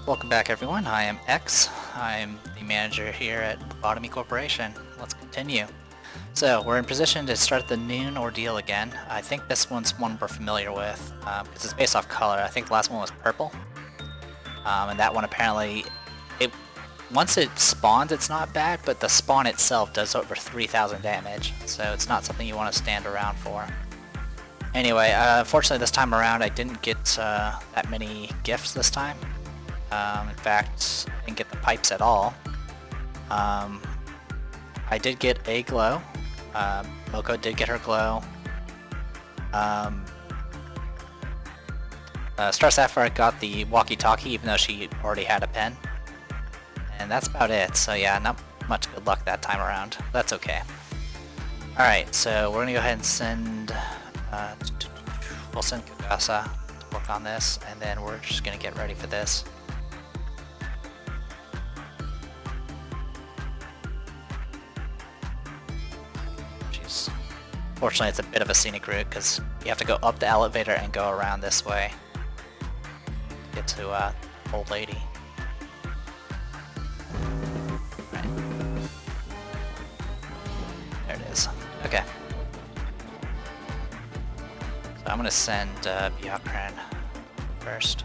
Welcome back everyone, I am X. I'm the manager here at Lobotomy Corporation. Let's continue. So, we're in position to start the noon ordeal again. I think this one's one we're familiar with, because it's based off color. I think the last one was purple. And that one apparently, once it spawns it's not bad, but the spawn itself does over 3,000 damage. So it's not something you want to stand around for. Anyway, unfortunately this time around I didn't get that many gifts this time. In fact, I didn't get the pipes at all. I did get a glow. Moko did get her glow. Star Sapphire got the walkie-talkie even though she already had a pen. And that's about it, so yeah, not much good luck that time around. That's okay. Alright, so we're gonna go ahead and send... we'll send Kagasa to work on this, and then we're just gonna get ready for this. Fortunately, it's a bit of a scenic route because you have to go up the elevator and go around this way to get to old lady. Right. There it is. Okay. So I'm gonna send Byakuran first.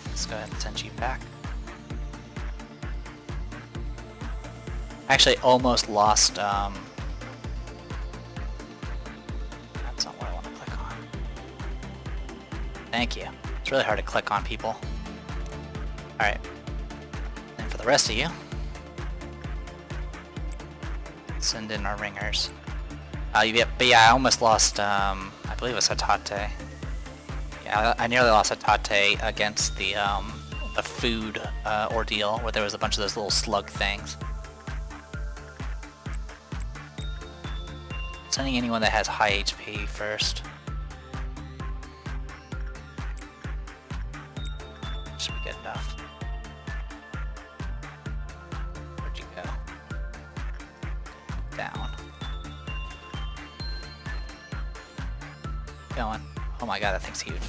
Let's go ahead and send you back. Actually, almost lost. That's not what I want to click on. Thank you. It's really hard to click on people. Alright. And for the rest of you, send in our ringers. But yeah, I almost lost, I believe it was Hatate. Yeah, I nearly lost Hatate against the food ordeal, where there was a bunch of those little slug things. Sending anyone that has high HP first. Should be good enough. Where'd you go? Down. Going. Oh my god, that thing's huge.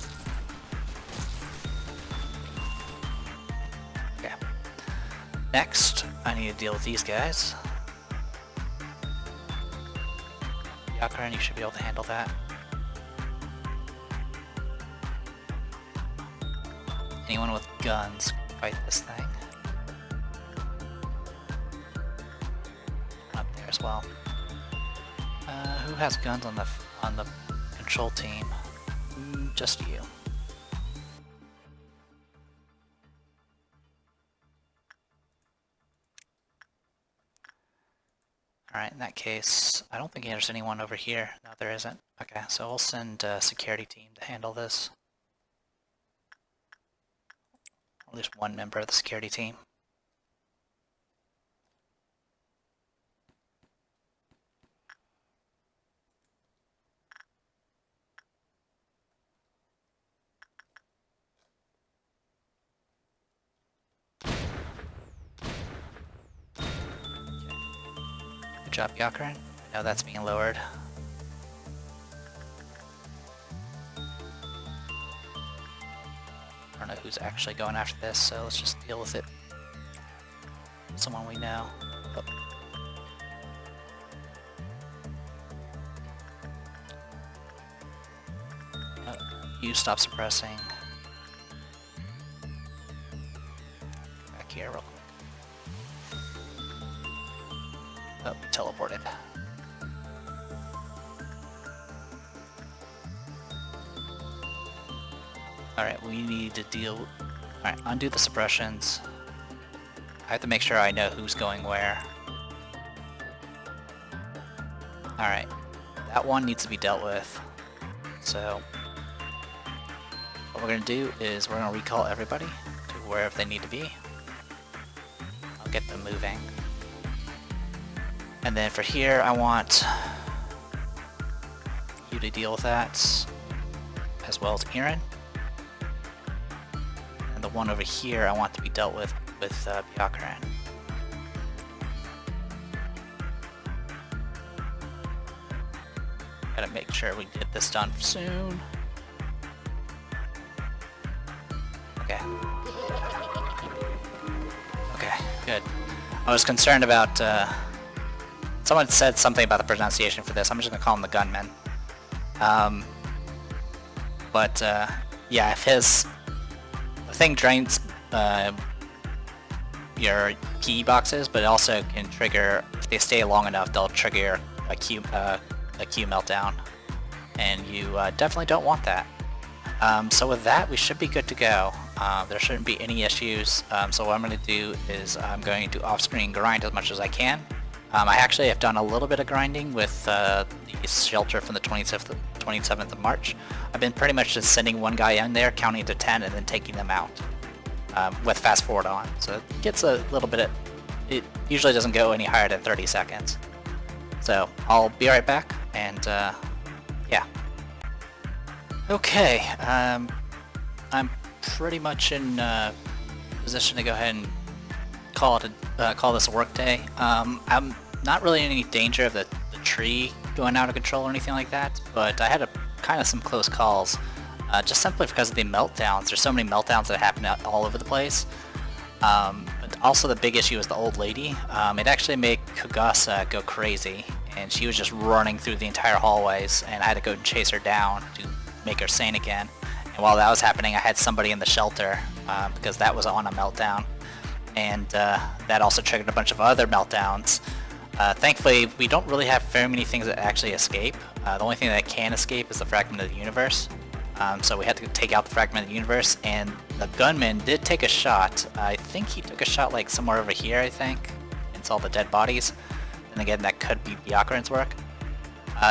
Okay. Next, I need to deal with these guys. Byakuran, you should be able to handle that. Anyone with guns can fight this thing. Up there as well. Who has guns on the control team? Just you. Alright, in that case, I don't think there's anyone over here. No, there isn't. Okay, so we'll send a security team to handle this. Or at least one member of the security team. Good job, Byakuran. I know that's being lowered. I don't know who's actually going after this, so let's just deal with it. Someone we know. Oh. You stop suppressing. Back here real quick. Oh, teleported. Alright, we need to deal... Alright, undo the suppressions. I have to make sure I know who's going where. Alright, that one needs to be dealt with. So, what we're going to do is we're going to recall everybody to wherever they need to be. I'll get them moving. And then for here, I want you to deal with that, as well as Aaron. And the one over here I want to be dealt with Byakuran. Gotta make sure we get this done soon. Okay. Okay, good. I was concerned about, someone said something about the pronunciation for this. I'm just gonna call him the gunman. Yeah, if the thing drains, your key boxes, but it also can trigger, if they stay long enough, they'll trigger a Q meltdown. And you definitely don't want that. So with that, we should be good to go. There shouldn't be any issues. So what I'm going to do is I'm going to off-screen grind as much as I can. I actually have done a little bit of grinding with the shelter from the 27th of March. I've been pretty much just sending one guy in there, counting to 10, and then taking them out with fast forward on. So it gets a little bit of, it usually doesn't go any higher than 30 seconds. So I'll be right back, and yeah. Okay, I'm pretty much in position to go ahead and call this a work day. I'm not really in any danger of the tree going out of control or anything like that, but I had kind of some close calls, just simply because of the meltdowns. There's so many meltdowns that happen all over the place. But also the big issue is the old lady. It actually made Kagasa go crazy, and she was just running through the entire hallways, and I had to go and chase her down to make her sane again. And while that was happening, I had somebody in the shelter because that was on a meltdown, and that also triggered a bunch of other meltdowns. Thankfully, we don't really have very many things that actually escape. The only thing that can escape is the fragment of the universe. So we had to take out the fragment of the universe, and the gunman did take a shot. I think he took a shot like somewhere over here, I think, into all the dead bodies. And again, that could be Byakuran's work.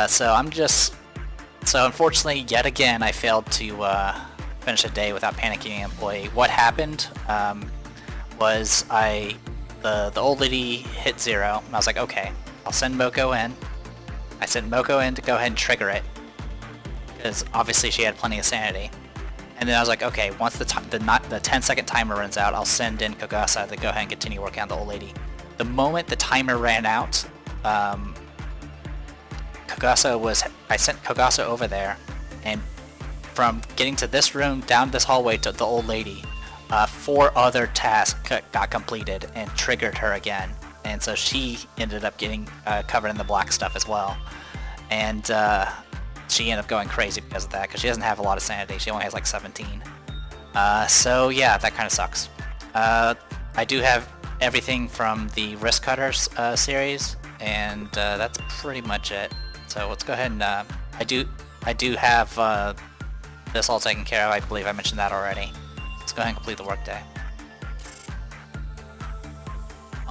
So unfortunately, yet again, I failed to finish a day without panicking an employee. What happened was the old lady hit 0, and I was like, okay, I'll send Moko in. I sent Moko in to go ahead and trigger it, because obviously she had plenty of sanity. And then I was like, okay, once the 10-second timer runs out, I'll send in Kagasa to go ahead and continue working on the old lady. The moment the timer ran out, I sent Kagasa over there, and from getting to this room, down this hallway to the old lady, 4 other tasks got completed and triggered her again. And so she ended up getting covered in the black stuff as well. And she ended up going crazy because of that, because she doesn't have a lot of sanity. She only has like 17. So yeah, that kind of sucks. I do have everything from the Wrist Cutters series, and that's pretty much it. So let's go ahead and I do have this all taken care of. I believe I mentioned that already. Let's go ahead and complete the workday.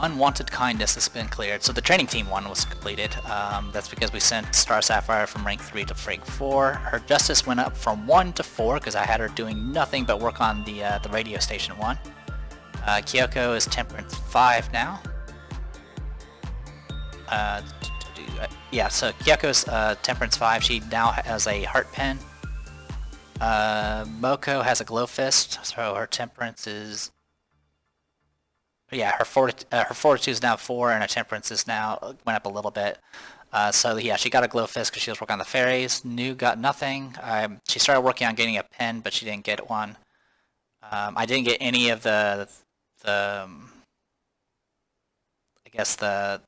Unwanted kindness has been cleared. So the training team one was completed. That's because we sent Star Sapphire from rank 3 to rank 4. Her justice went up from 1 to 4 because I had her doing nothing but work on the radio station one. Kyoko is temperance 5 now. Yeah, so Kyoko's temperance 5. She now has a heart pen. Moko has a glow fist, so her temperance is, yeah, her fortitude is now 4, and her temperance is now went up a little bit. So yeah, she got a glow fist because she was working on the fairies. New got nothing. She started working on getting a pen, but she didn't get one. I didn't get any of the I guess the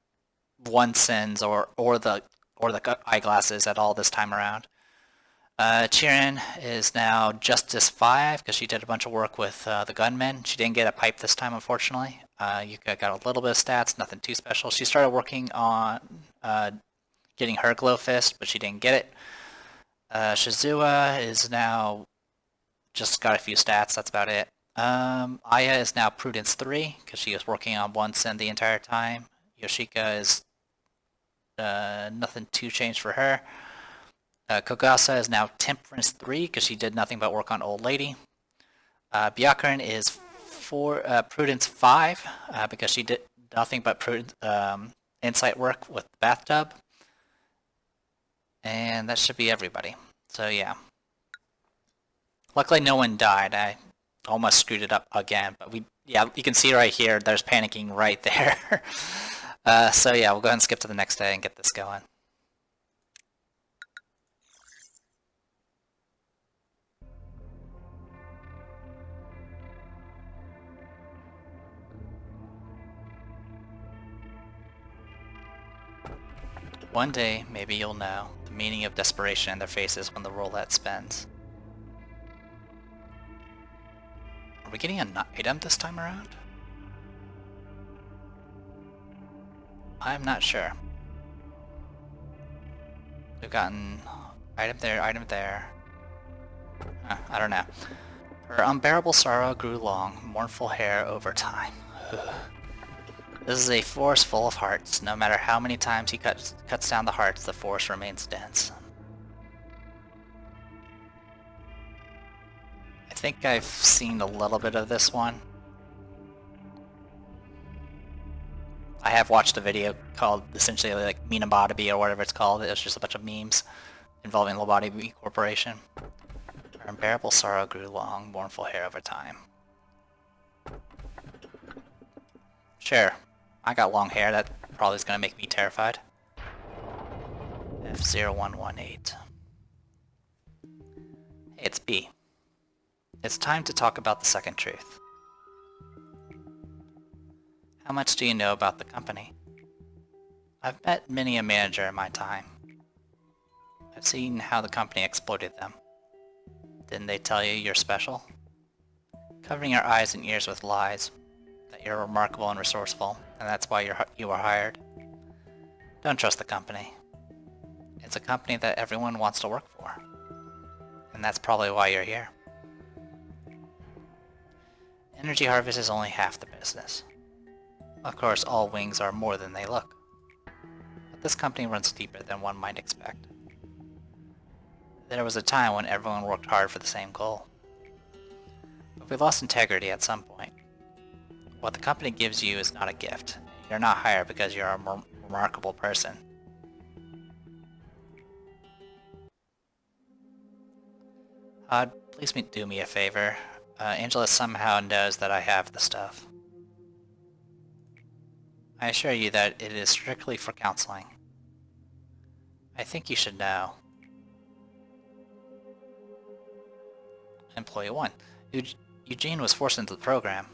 one sins or the eyeglasses at all this time around. Chirin is now Justice 5 because she did a bunch of work with the gunmen. She didn't get a pipe this time, unfortunately. Yuka got a little bit of stats, nothing too special. She started working on getting her glow fist, but she didn't get it. Shizua is now just got a few stats, that's about it. Aya is now Prudence 3 because she was working on one sin the entire time. Yoshika is nothing too changed for her. Kogasa is now Temperance 3 because she did nothing but work on Old Lady. Byakuran is Prudence 5 because she did nothing but insight work with Bathtub. And that should be everybody. So yeah. Luckily no one died. I almost screwed it up again, but yeah, you can see right here, there's panicking right there. So yeah, we'll go ahead and skip to the next day and get this going. One day, maybe you'll know the meaning of desperation in their faces when the roulette spins. Are we getting an item this time around? I'm not sure. We've gotten item there, item there. I don't know. Her unbearable sorrow grew long, mournful hair over time. This is a forest full of hearts. No matter how many times he cuts down the hearts, the forest remains dense. I think I've seen a little bit of this one. I have watched a video called essentially like Lobotomy or whatever it's called. It was just a bunch of memes involving Lobotomy Corporation. Her unbearable sorrow grew long, mournful hair over time. Sure. I got long hair, that probably is going to make me terrified. F0118. Hey, it's B. It's time to talk about the second truth. How much do you know about the company? I've met many a manager in my time. I've seen how the company exploited them. Didn't they tell you you're special? Covering your eyes and ears with lies. That you're remarkable and resourceful, and that's why you were hired. Don't trust the company. It's a company that everyone wants to work for. And that's probably why you're here. Energy harvest is only half the business. Of course, all wings are more than they look. But this company runs deeper than one might expect. There was a time when everyone worked hard for the same goal. But we lost integrity at some point. What the company gives you is not a gift. You're not hired because you're a remarkable person. Please do me a favor. Angela somehow knows that I have the stuff. I assure you that it is strictly for counseling. I think you should know. Employee 1. Eugene was forced into the program.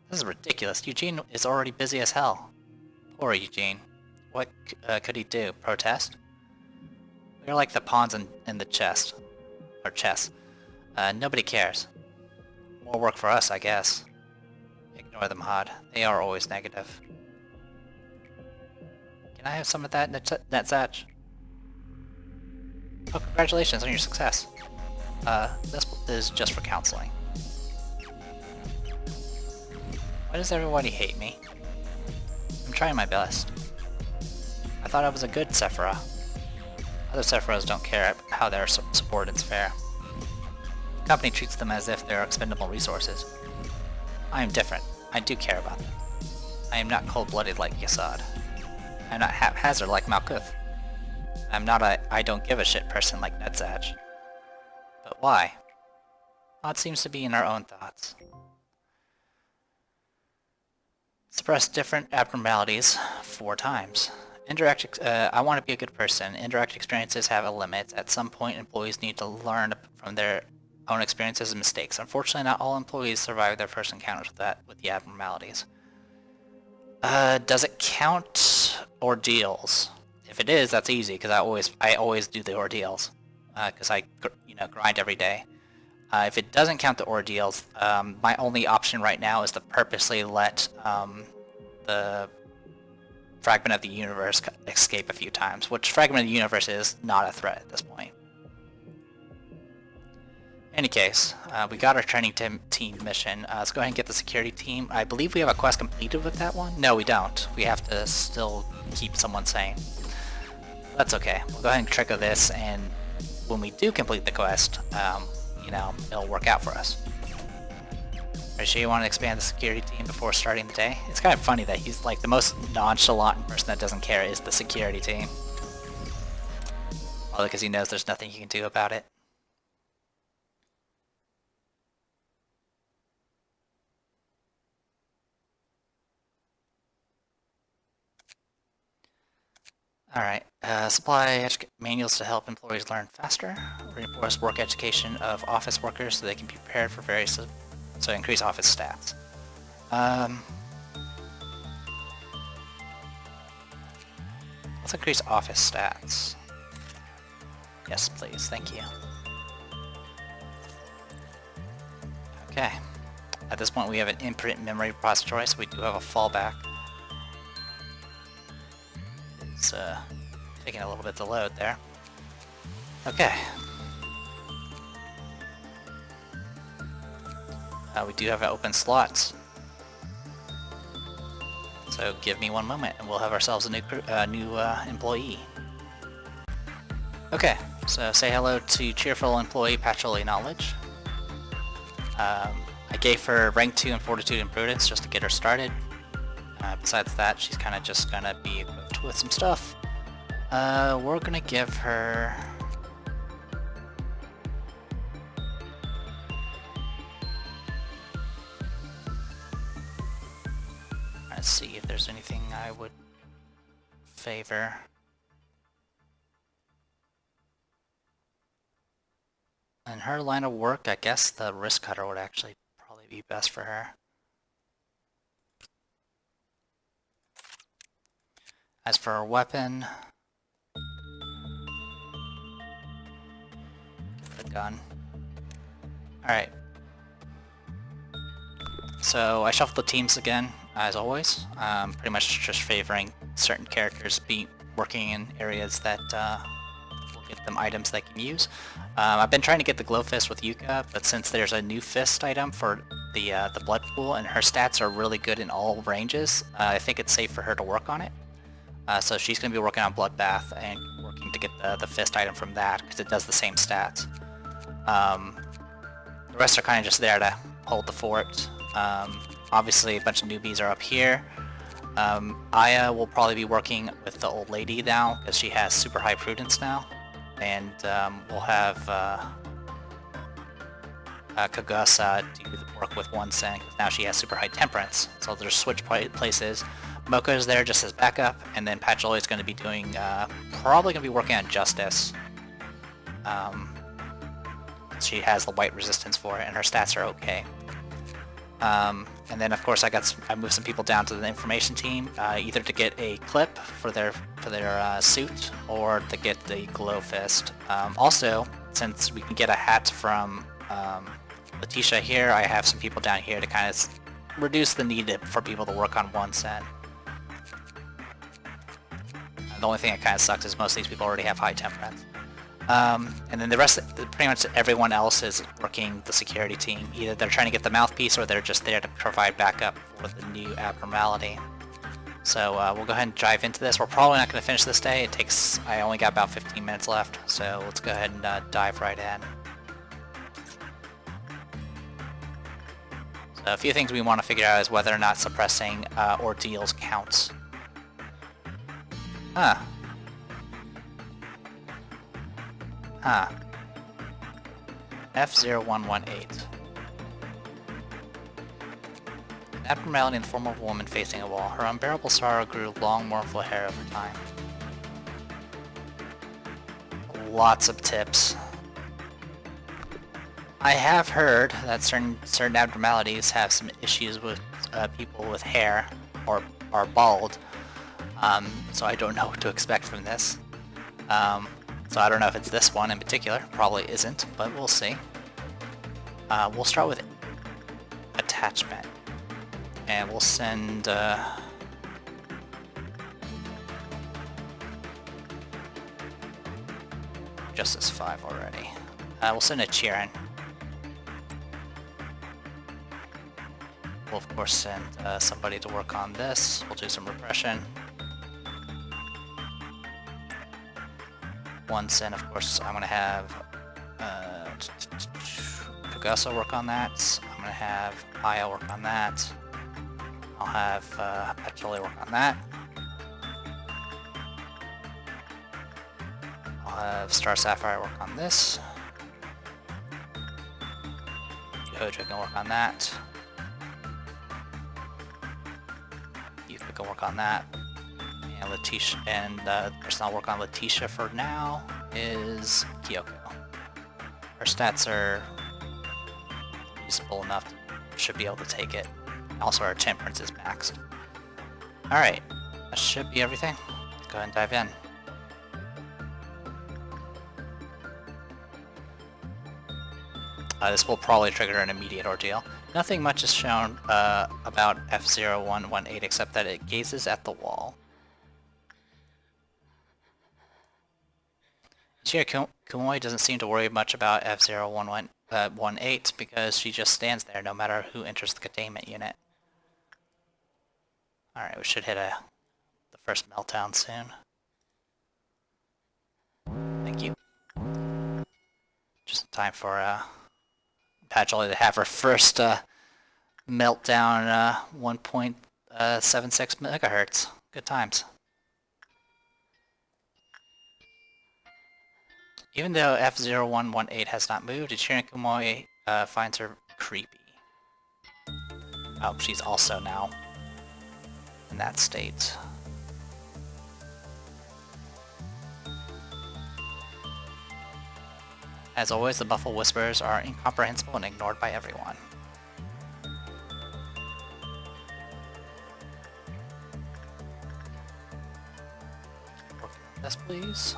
This is ridiculous. Eugene is already busy as hell. Poor Eugene. What could he do? Protest? We're like the pawns in the chest. Or chess. Nobody cares. More work for us, I guess. Ignore them, Hod. They are always negative. Can I have some of that, Netzach? Oh, congratulations on your success. This is just for counseling. Why does everybody hate me? I'm trying my best. I thought I was a good Sephira. Other Sephiras don't care how their subordinates fare. The company treats them as if they're expendable resources. I am different. I do care about them. I am not cold-blooded like Yasad. I am not haphazard like Malkuth. I'm not a I don't give a shit person like Netzach. But why? Well, it seems to be in our own thoughts. Suppress different abnormalities 4 times. I want to be a good person. Indirect experiences have a limit. At some point, employees need to learn from their own experiences and mistakes. Unfortunately, not all employees survive their first encounters with the abnormalities. Does it count ordeals? If it is, that's easy because I always do the ordeals because I grind every day. If it doesn't count the ordeals, my only option right now is to purposely let the fragment of the universe escape a few times, which fragment of the universe is not a threat at this point. In any case, we got our training team mission. Let's go ahead and get the security team. I believe we have a quest completed with that one. No, we don't. We have to still keep someone sane. That's okay. We'll go ahead and trigger this, and when we do complete the quest, it'll work out for us. Are you sure you want to expand the security team before starting the day? It's kind of funny that he's like the most nonchalant person that doesn't care is the security team. Probably because he knows there's nothing he can do about it. Alright, supply manuals to help employees learn faster. Reinforce work education of office workers so they can be prepared for various, so increase office stats. Let's increase office stats. Yes, please, thank you. Okay, at this point we have an infinite memory repository, so we do have a fallback. It's taking a little bit to load there. Okay. We do have open slots. So give me one moment and we'll have ourselves a new employee. Okay, so say hello to cheerful employee Patchouli Knowledge. I gave her rank 2 in Fortitude and Prudence just to get her started. Besides that, she's kind of just gonna be equipped with some stuff. We're gonna give her... Let's see if there's anything I would favor. In her line of work, I guess the wrist cutter would actually probably be best for her. As for her weapon, the gun. Alright. So I shuffled the teams again, as always. Pretty much just favoring certain characters working in areas that will get them items they can use. I've been trying to get the glow fist with Yuka, but since there's a new fist item for the blood pool and her stats are really good in all ranges, I think it's safe for her to work on it. So she's going to be working on Bloodbath and working to get the fist item from that, because it does the same stats. The rest are kind of just there to hold the fort. Obviously a bunch of newbies are up here. Aya will probably be working with the old lady now, because she has super high prudence now. And we'll have Kagasa do the work with 1 sen, because now she has super high temperance. So they'll just switch places. Mocha is there just as backup, and then Patchouli is going to be doing, probably going to be working on Justice. She has the white resistance for it, and her stats are okay. And then of course I moved some people down to the information team, either to get a clip for their suit, or to get the glow fist. Also, since we can get a hat from Letitia here, I have some people down here to kind of reduce the need for people to work on 1 sen. The only thing that kind of sucks is most of these people already have high temperance. And then the rest, pretty much everyone else is working the security team. Either they're trying to get the mouthpiece, or they're just there to provide backup for the new abnormality. So we'll go ahead and dive into this. We're probably not going to finish this day. I only got about 15 minutes left, so let's go ahead and dive right in. So a few things we want to figure out is whether or not suppressing ordeals counts. Huh. F0118. An abnormality in the form of a woman facing a wall. Her unbearable sorrow grew long, mournful hair over time. Lots of tips. I have heard that certain abnormalities have some issues with people with hair, or are bald. So I don't know what to expect from this. So I don't know if it's this one in particular. Probably isn't, but we'll see. We'll start with attachment. And we'll send... Justice 5 already. We'll send a Chiron. We'll of course send somebody to work on this. We'll do some repression. 1 sen, of course, I'm going to have Kagasa work on that. I'm going to have Aya work on that. I'll have Patchouli work on that. I'll I'll have Star Sapphire work on this. Hojo can work on that. Ethan can work on that. And Letitia, and the person I'll work on Letitia for now is Kyoko. Her stats are usable enough, should be able to take it. Also, our temperance is maxed. Alright, that should be everything. Let's go ahead and dive in. This will probably trigger an immediate ordeal. Nothing much is shown about F0118 except that it gazes at the wall. Ichiro Kumoi doesn't seem to worry much about F0118 because she just stands there no matter who enters the containment unit. Alright, we should hit the first meltdown soon. Thank you. Just in time for Patchouli to have her first meltdown 1.76 megahertz. Good times. Even though F0118 has not moved, Ichiro Kumoi finds her creepy. Oh, she's also now in that state. As always, the Buffalo Whispers are incomprehensible and ignored by everyone. Working on this, please.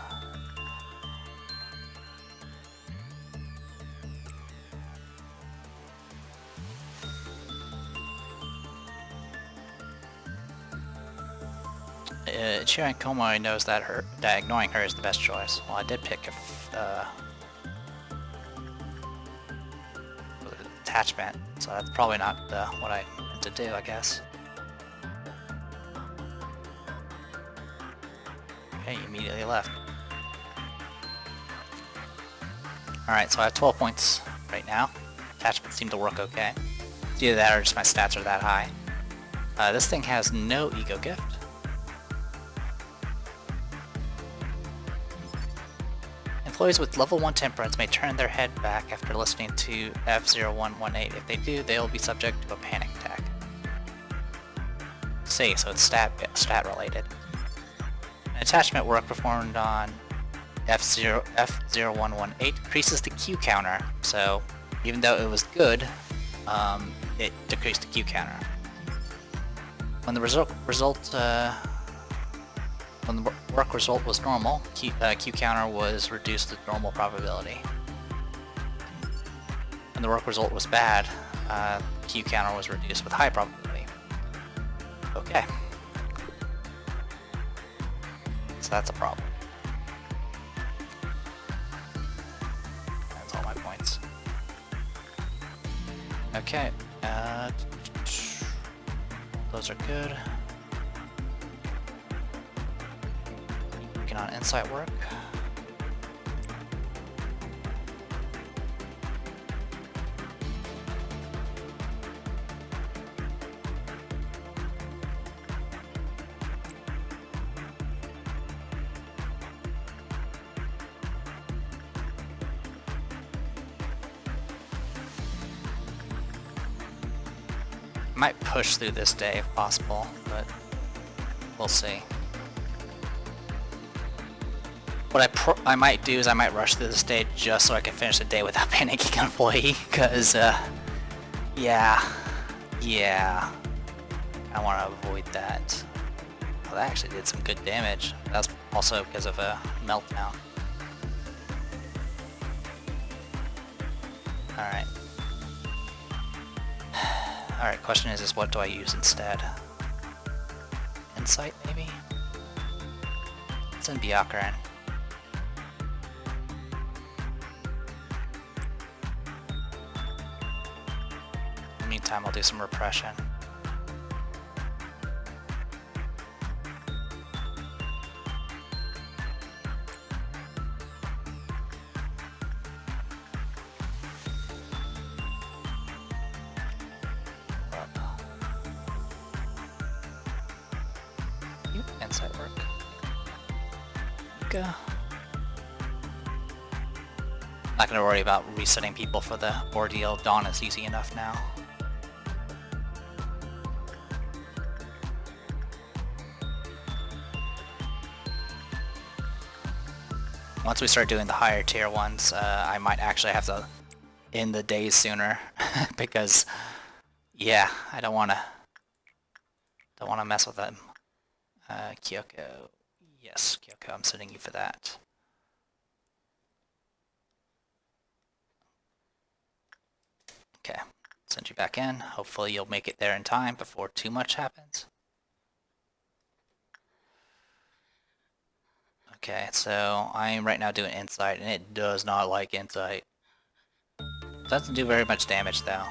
Ichiro Kumoi knows that ignoring her is the best choice. Well, I did pick attachment, so that's probably not what I meant to do, I guess. Okay, he immediately left. Alright, so I have 12 points right now. Attachments seem to work okay. It's either that or just my stats are that high. This thing has no ego gift. Employees with level 1 temperance may turn their head back after listening to F0118. If they do, they will be subject to a panic attack. See, so it's stat related. An attachment work performed on F0118 increases the Q counter, so even though it was good, it decreased the Q counter. When the when the work result was normal, Q counter was reduced to normal probability. When the work result was bad, Q counter was reduced with high probability. Okay. So that's a problem. That's all my points. Okay. Those are good. On insight work. I might push through this day if possible, but we'll see. What I might do is I might rush through the stage just so I can finish the day without panicking an employee, because, yeah, I want to avoid that. Well, that actually did some good damage. That's also because of a meltdown. Alright. Alright, question is what do I use instead? Insight, maybe? It's in Byakuran. Meantime, I'll do some repression. Insight work. Go. Not gonna worry about resetting people for the ordeal. Dawn is easy enough now. Once we start doing the higher tier ones, I might actually have to end the days sooner because, yeah, I don't wanna mess with them. Kyoko, yes, Kyoko, I'm sending you for that. Okay, send you back in. Hopefully you'll make it there in time before too much happens. Okay, so I am right now doing Insight, and it does not like Insight. Doesn't do very much damage though.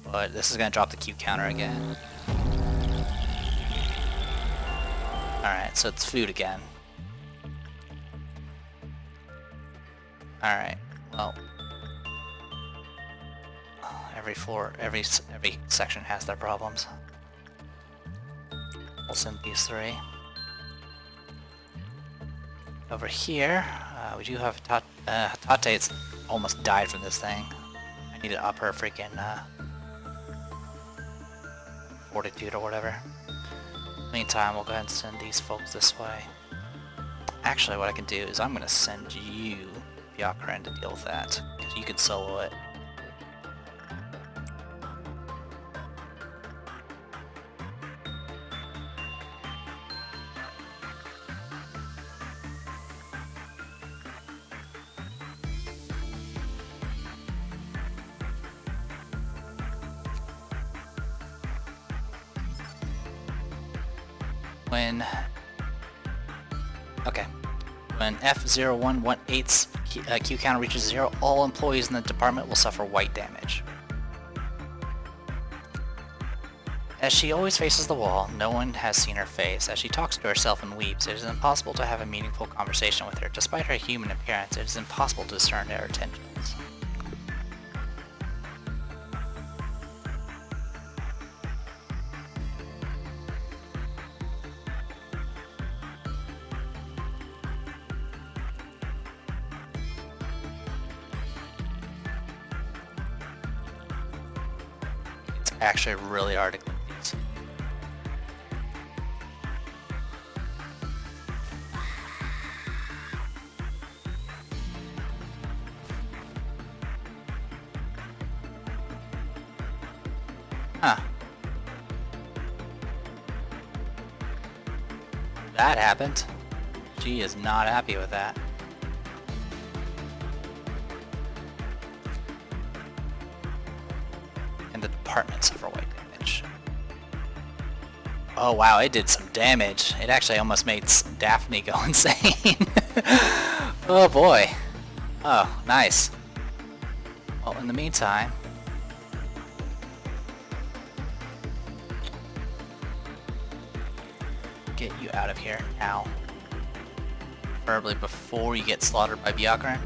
But this is going to drop the Q counter again. Alright, so it's food again. Alright, well... every floor, every section has their problems. We'll send these 3. Over here, we do have Hatate's almost died from this thing. I need to up her freaking fortitude or whatever. Meantime, we'll go ahead and send these folks this way. Actually, what I can do is I'm going to send you, Byakuren, to deal with that, because you can solo it. When F0118's Q counter reaches 0, all employees in the department will suffer white damage. As she always faces the wall, no one has seen her face. As she talks to herself and weeps, it is impossible to have a meaningful conversation with her. Despite her human appearance, it is impossible to discern her intentions. Actually really hard to click these. Huh. That happened. She is not happy with that. Department suffer white damage. Oh wow, it did some damage. It actually almost made Daphne go insane. Oh boy. Oh, nice. Well, in the meantime... get you out of here now. Preferably before you get slaughtered by Byakuren.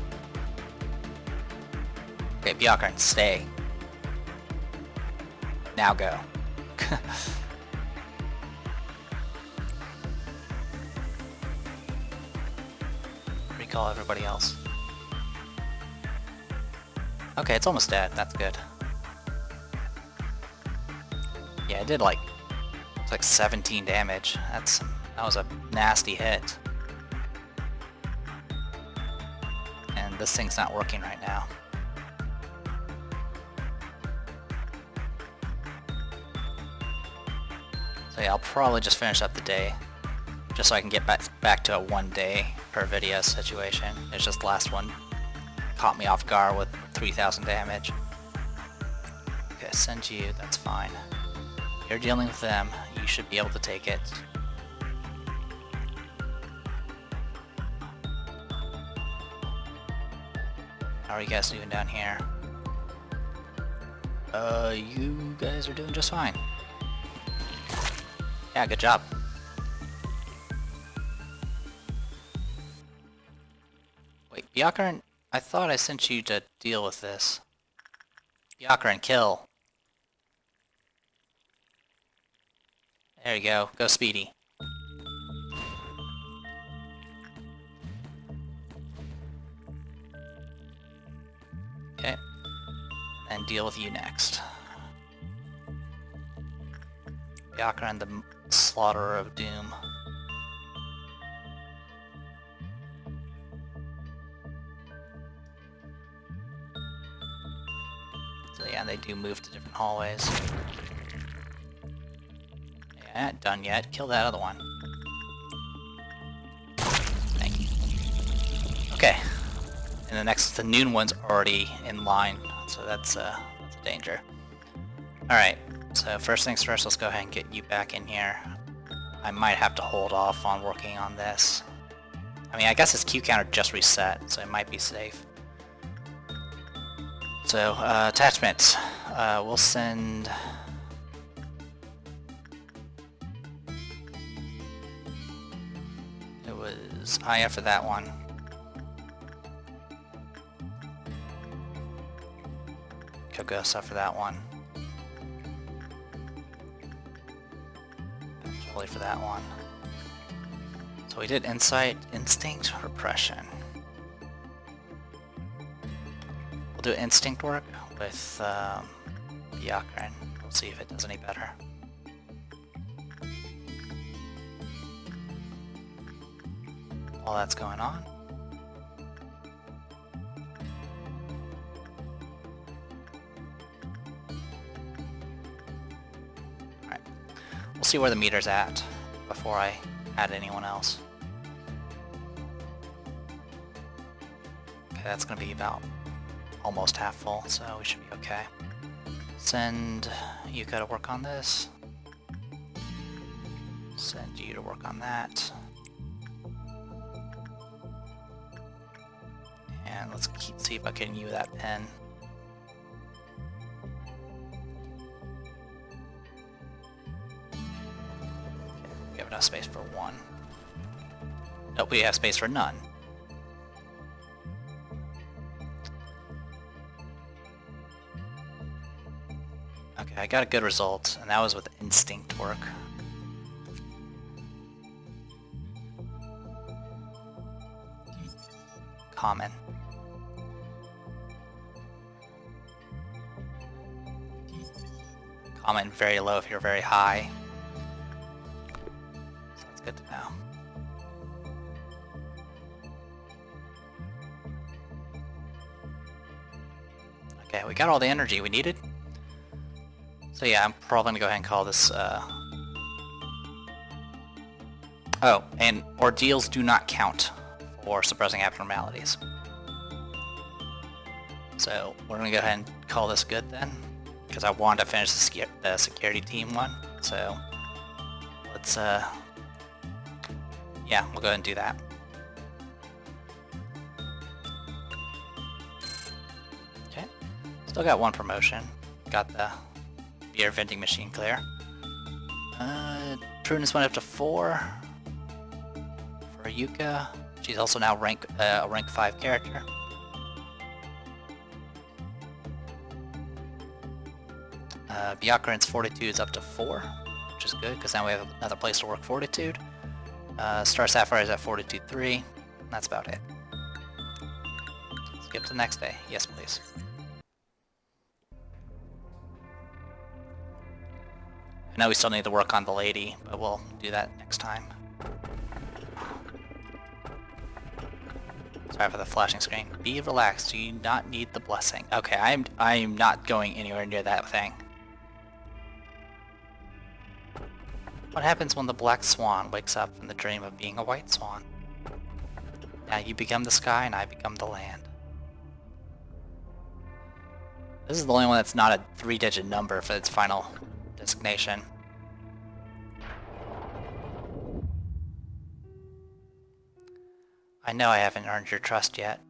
Okay, Byakuren, stay. Now go. Recall everybody else. Okay, it's almost dead. That's good. Yeah, it did like 17 damage. That was a nasty hit. And this thing's not working right now. So yeah, I'll probably just finish up the day, just so I can get back to a 1 day per video situation. It's just the last one caught me off guard with 3,000 damage. Okay, send you, that's fine. You're dealing with them, you should be able to take it. How are you guys doing down here? You guys are doing just fine. Yeah, good job. Wait, Byakuren, I thought I sent you to deal with this. Byakuren, kill. There you go. Go Speedy. Okay. And deal with you next. Yakra and the Slaughterer of Doom. So yeah, they do move to different hallways. Yeah, not done yet. Kill that other one. Thank you. Okay. And the noon one's already in line, so that's a danger. Alright, so first things first, let's go ahead and get you back in here. I might have to hold off on working on this. I mean, I guess his Q counter just reset, so it might be safe. So, attachments. We'll send... It was IF for that one. Kogosa for that one. Jolly for that one. So we did Insight, Instinct, Repression. We'll do Instinct work with Byakuran. We'll see if it does any better. While that's going on. Alright. We'll see where the meter's at before I add anyone else. Okay, that's gonna be about almost half full, so we should be okay. Send Yuka to work on this. Send you to work on that. And let's see about getting you that pen. Okay, we have enough space for one. Nope, we have space for none. Okay, I got a good result, and that was with instinct work. Common. Common very low if you're very high. So that's good to know. Okay, we got all the energy we needed. So yeah, I'm probably gonna go ahead and call this, Oh, and ordeals do not count for suppressing abnormalities. So we're gonna go ahead and call this good then, because I wanted to finish the security team one. So let's, yeah, we'll go ahead and do that. Okay, still got one promotion. Got the beer vending machine clear. Prudence went up to 4 for Yuka. She's also now a rank 5 character. Byakuran's Fortitude is up to 4, which is good because now we have another place to work Fortitude. Star Sapphire is at Fortitude 3. And that's about it. Skip to the next day. Yes, please. I know we still need to work on the lady, but we'll do that next time. Sorry for the flashing screen. Be relaxed. Do you not need the blessing? Okay, I'm not going anywhere near that thing. What happens when the black swan wakes up from the dream of being a white swan? Now you become the sky and I become the land. This is the only one that's not a 3-digit number for its final designation. I know I haven't earned your trust yet.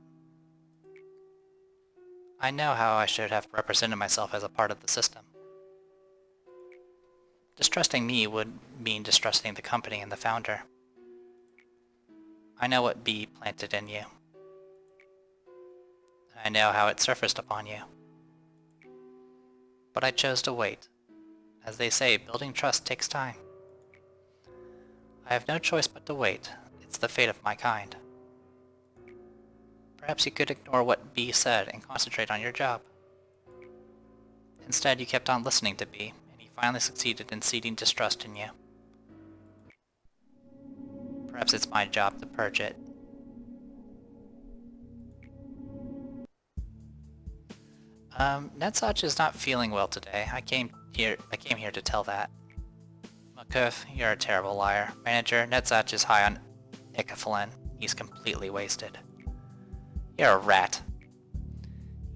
I know how I should have represented myself as a part of the system. Distrusting me would mean distrusting the company and the founder. I know what bee planted in you. I know how it surfaced upon you. But I chose to wait. As they say, building trust takes time. I have no choice but to wait. It's the fate of my kind. Perhaps you could ignore what B said and concentrate on your job. Instead, you kept on listening to B, and he finally succeeded in seeding distrust in you. Perhaps it's my job to purge it. Netsach is not feeling well today. I came here to tell that. Qliphoth, you're a terrible liar. Manager, Netsach is high on Qliphoth. He's completely wasted. You're a rat.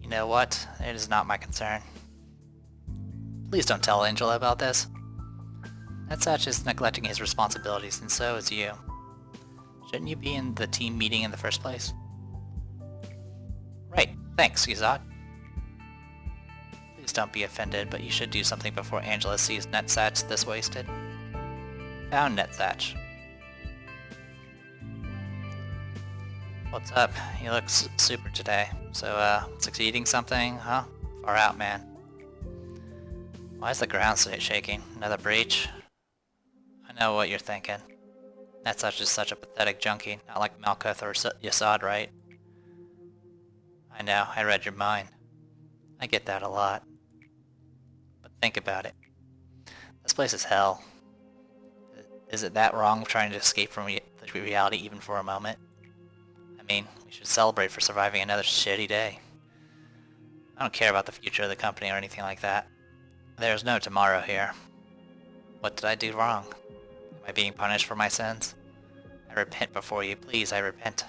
You know what? It is not my concern. Please don't tell Angela about this. Netsach is neglecting his responsibilities, and so is you. Shouldn't you be in the team meeting in the first place? Right, thanks, Qliphoth. Please don't be offended, but you should do something before Angela sees Netsach this wasted. Found Netsach. What's up? You look super today. So, succeeding something, huh? Far out, man. Why is the ground shaking? Another breach? I know what you're thinking. Netsach is such a pathetic junkie, not like Qliphoth or Yasad, right? I know, I read your mind. I get that a lot. But think about it. This place is hell. Is it that wrong trying to escape from the reality even for a moment? I mean, we should celebrate for surviving another shitty day. I don't care about the future of the company or anything like that. There's no tomorrow here. What did I do wrong? Am I being punished for my sins? I repent before you, please, I repent.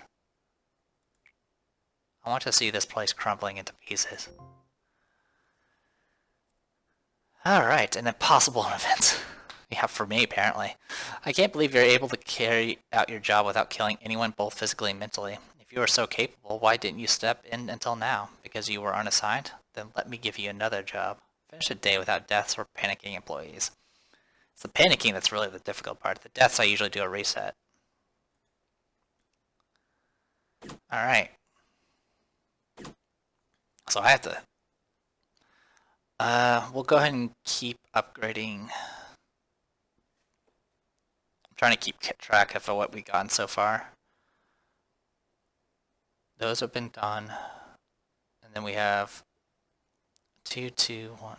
I want to see this place crumbling into pieces. Alright, an impossible event. Yeah, for me, apparently. I can't believe you're able to carry out your job without killing anyone both physically and mentally. If you were so capable, why didn't you step in until now? Because you were unassigned? Then let me give you another job. Finish a day without deaths or panicking employees. It's the panicking that's really the difficult part. The deaths I usually do a reset. Alright. So I have to... we'll go ahead and keep upgrading. I'm trying to keep track of what we've gotten so far. Those have been done. And then we have 2, 2, 1.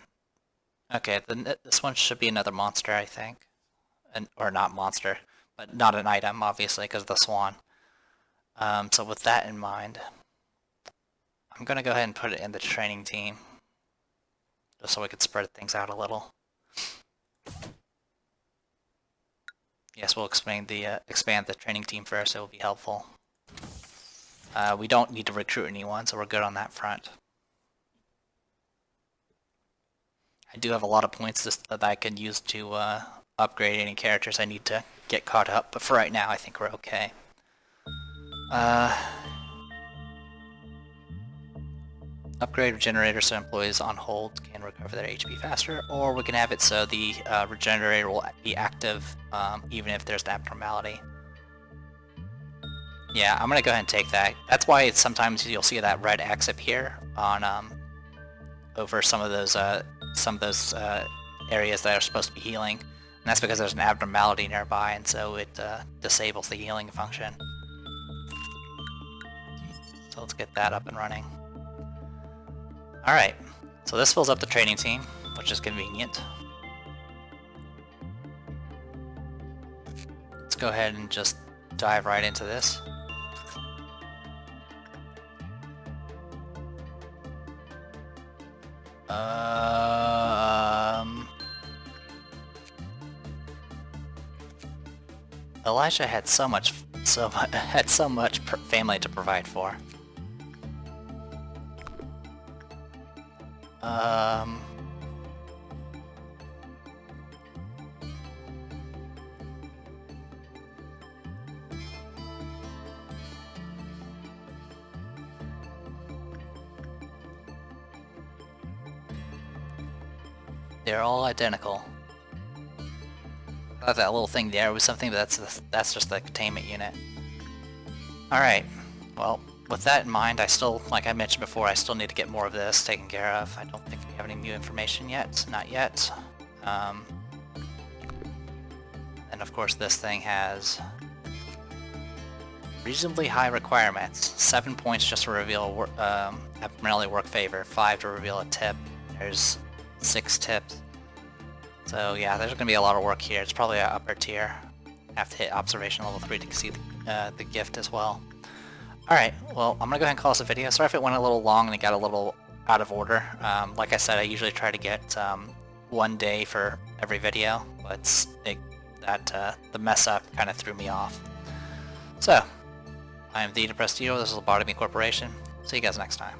Okay, this one should be another monster, I think. Or not monster, but not an item, obviously, because of the swan. So with that in mind, I'm going to go ahead and put it in the training team. Just so we could spread things out a little. Yes, we'll expand the training team first, it will be helpful. We don't need to recruit anyone, so we're good on that front. I do have a lot of points that I can use to upgrade any characters I need to get caught up, but for right now I think we're okay. Upgrade regenerator so employees on hold can recover their HP faster, or we can have it so the regenerator will be active even if there's an abnormality. Yeah, I'm gonna go ahead and take that. That's why it's sometimes you'll see that red X appear on over some of those areas that are supposed to be healing, and that's because there's an abnormality nearby, and so it disables the healing function. So let's get that up and running. Alright, so this fills up the training team, which is convenient. Let's go ahead and just dive right into this. Elijah had so much family to provide for. They're all identical. I thought that little thing there was something, but that's just the containment unit. Alright, well, with that in mind, I still, like I mentioned before, I still need to get more of this taken care of. I don't think we have any new information yet, not yet. And of course this thing has reasonably high requirements. 7 points just to reveal abnormally work favor, 5 to reveal a tip. There's 6 tips. So yeah, there's gonna be a lot of work here. It's probably an upper tier. Have to hit observation level 3 to see the gift as well. Alright, well, I'm gonna go ahead and call this a video. Sorry if it went a little long and it got a little out of order. Like I said, I usually try to get 1 day for every video, but the mess up kind of threw me off. So, I am the Depressed Hero, this is Lobotomy Corporation. See you guys next time.